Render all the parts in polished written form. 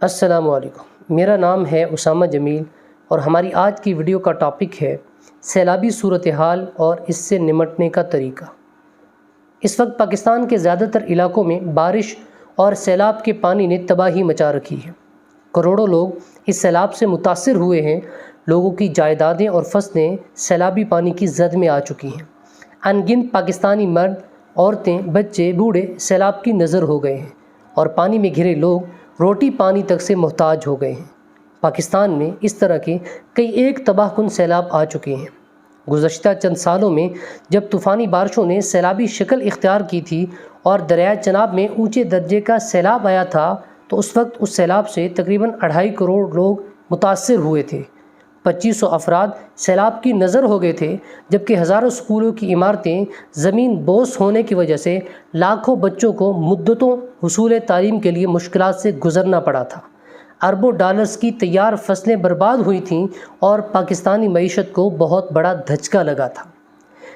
السلام علیکم، میرا نام ہے اسامہ جمیل اور ہماری آج کی ویڈیو کا ٹاپک ہے سیلابی صورتحال اور اس سے نمٹنے کا طریقہ۔ اس وقت پاکستان کے زیادہ تر علاقوں میں بارش اور سیلاب کے پانی نے تباہی مچا رکھی ہے۔ کروڑوں لوگ اس سیلاب سے متاثر ہوئے ہیں۔ لوگوں کی جائیدادیں اور فصلیں سیلابی پانی کی زد میں آ چکی ہیں۔ ان گنت پاکستانی مرد، عورتیں، بچے، بوڑھے سیلاب کی نظر ہو گئے ہیں اور پانی میں گھرے لوگ روٹی پانی تک سے محتاج ہو گئے ہیں۔ پاکستان میں اس طرح کے کئی ایک تباہ کن سیلاب آ چکے ہیں۔ گزشتہ چند سالوں میں جب طوفانی بارشوں نے سیلابی شکل اختیار کی تھی اور دریائے چناب میں اونچے درجے کا سیلاب آیا تھا تو اس وقت اس سیلاب سے تقریباً 2.5 کروڑ لوگ متاثر ہوئے تھے۔ 2500 افراد سیلاب کی نظر ہو گئے تھے، جبکہ ہزاروں اسکولوں کی عمارتیں زمین بوس ہونے کی وجہ سے لاکھوں بچوں کو مدتوں حصول تعلیم کے لیے مشکلات سے گزرنا پڑا تھا۔ اربوں ڈالرز کی تیار فصلیں برباد ہوئی تھیں اور پاکستانی معیشت کو بہت بڑا دھچکا لگا تھا۔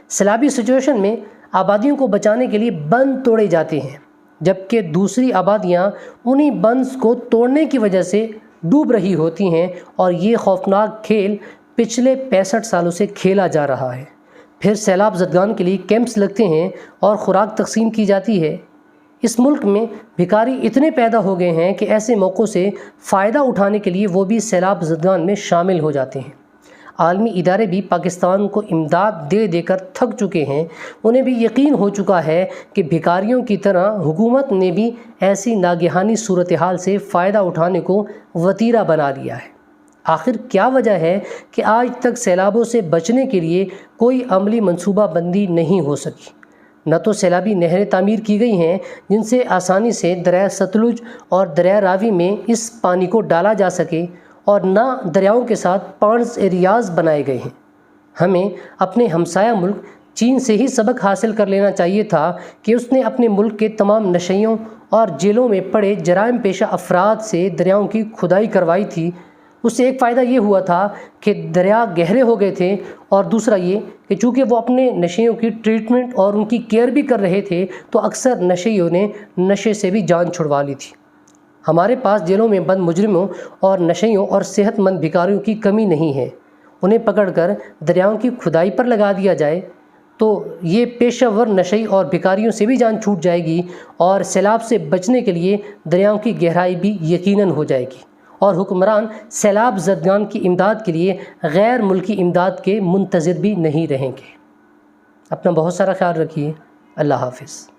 سیلابی سچویشن میں آبادیوں کو بچانے کے لیے بند توڑے جاتے ہیں، جبکہ دوسری آبادیاں انہی بندز کو توڑنے کی وجہ سے ڈوب رہی ہوتی ہیں، اور یہ خوفناک کھیل پچھلے 65 سالوں سے کھیلا جا رہا ہے۔ پھر سیلاب زدگان کے لیے کیمپس لگتے ہیں اور خوراک تقسیم کی جاتی ہے۔ اس ملک میں بھکاری اتنے پیدا ہو گئے ہیں کہ ایسے موقعوں سے فائدہ اٹھانے کے لیے وہ بھی سیلاب زدگان میں شامل ہو جاتے ہیں۔ عالمی ادارے بھی پاکستان کو امداد دے دے کر تھک چکے ہیں۔ انہیں بھی یقین ہو چکا ہے کہ بھکاریوں کی طرح حکومت نے بھی ایسی ناگہانی صورتحال سے فائدہ اٹھانے کو وتیرہ بنا لیا ہے۔ آخر کیا وجہ ہے کہ آج تک سیلابوں سے بچنے کے لیے کوئی عملی منصوبہ بندی نہیں ہو سکی؟ نہ تو سیلابی نہریں تعمیر کی گئی ہیں جن سے آسانی سے دریائے ستلج اور دریائے راوی میں اس پانی کو ڈالا جا سکے، اور نہ دریاؤں کے ساتھ پانڈز ایریاز بنائے گئے ہیں۔ ہمیں اپنے ہمسایہ ملک چین سے ہی سبق حاصل کر لینا چاہیے تھا کہ اس نے اپنے ملک کے تمام نشیوں اور جیلوں میں پڑے جرائم پیشہ افراد سے دریاؤں کی کھدائی کروائی تھی۔ اس سے ایک فائدہ یہ ہوا تھا کہ دریا گہرے ہو گئے تھے، اور دوسرا یہ کہ چونکہ وہ اپنے نشیوں کی ٹریٹمنٹ اور ان کی کیئر بھی کر رہے تھے تو اکثر نشیوں نے نشے سے بھی جان چھڑوا لی تھی۔ ہمارے پاس جیلوں میں بند مجرموں اور نشیوں اور صحت مند بھکاریوں کی کمی نہیں ہے۔ انہیں پکڑ کر دریاؤں کی کھدائی پر لگا دیا جائے تو یہ پیشہ ور نشئی اور بھکاریوں سے بھی جان چھوٹ جائے گی، اور سیلاب سے بچنے کے لیے دریاؤں کی گہرائی بھی یقیناً ہو جائے گی، اور حکمران سیلاب زدگان کی امداد کے لیے غیر ملکی امداد کے منتظر بھی نہیں رہیں گے۔ اپنا بہت سارا خیال رکھیے۔ اللہ حافظ۔